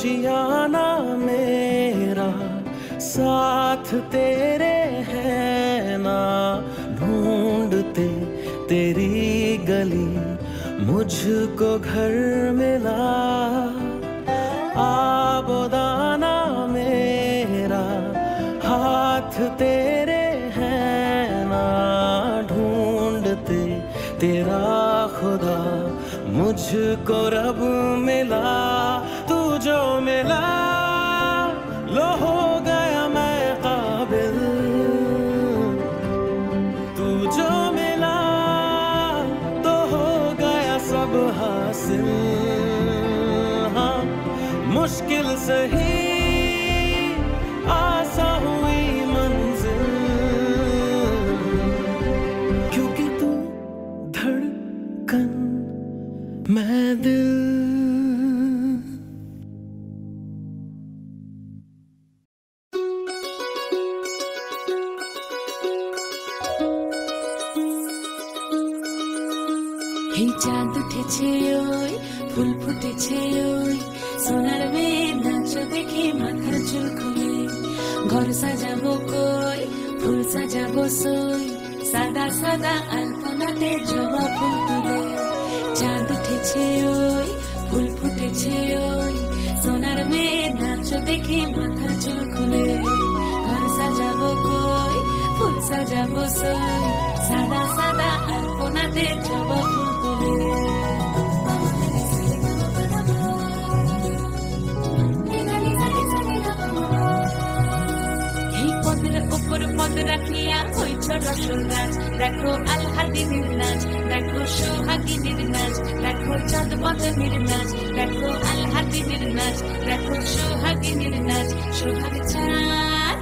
आशियाना मेरा साथ तेरे है ना, ढूंढते तेरी गली मुझको घर मिला। आबोदाना मेरा हाथ तेरे है ना, ढूंढते तेरा खुदा मुझको रब मिला। तू जो मिला लो हो गया मैं काबिल, तू जो मिला तो हो गया सब हासिल। हाँ मुश्किल सही आसा हुई मंजिल, क्योंकि तू धड़कन मैं दिल। এই চাঁদ উঠেছে ওই ফুল ফুটেছে ওই সোনার মেয়ে নাচ দেখে মাথার চুল খুলে। ঘর সাজাবো কই ফুল সাজাবো সই, সাদা সাদা আলপনাতে জবা ফুল তুলে। চাঁদ উঠেছে ওই ফুল ফুটেছে ওই সোনার মেয়ে নাচ দেখে মাথার চুল খুলে। ঘর সাজাবো কই ফুল সাজাবো সই, সাদা সাদা আলপনাতে জবা ফুল তুলে। পদ রাখিয়া হইছ রসরাজ, দেখো আলহাদিনীর নাচ, দেখো সোহাগিনীর নাচ, দেখো চাঁদ বদনের নাচ, দেখো আলহাদিনীর নাচ, দেখো সোহাগিনীর নাচ। সোহাগ চাঁদ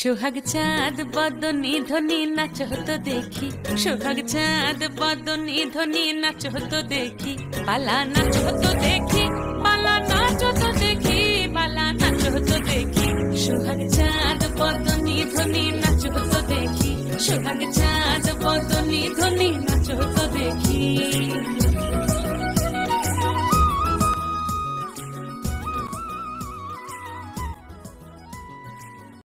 সোহাগ চাঁদ বদনী ধ্বনি নাচ হতো দেখি, সোহাগ চাঁদ বদনী ধ্বনি নাচ হতো দেখি। পালা নাচ হতো দেখি, পালা নাচ হতো দেখি, পালা নাচ হতো দেখি। সোহাগ চাঁদ বদনী ধ্বনি নাচ হতো দেখি, সোহাগ চাঁদ বদনী ধ্বনি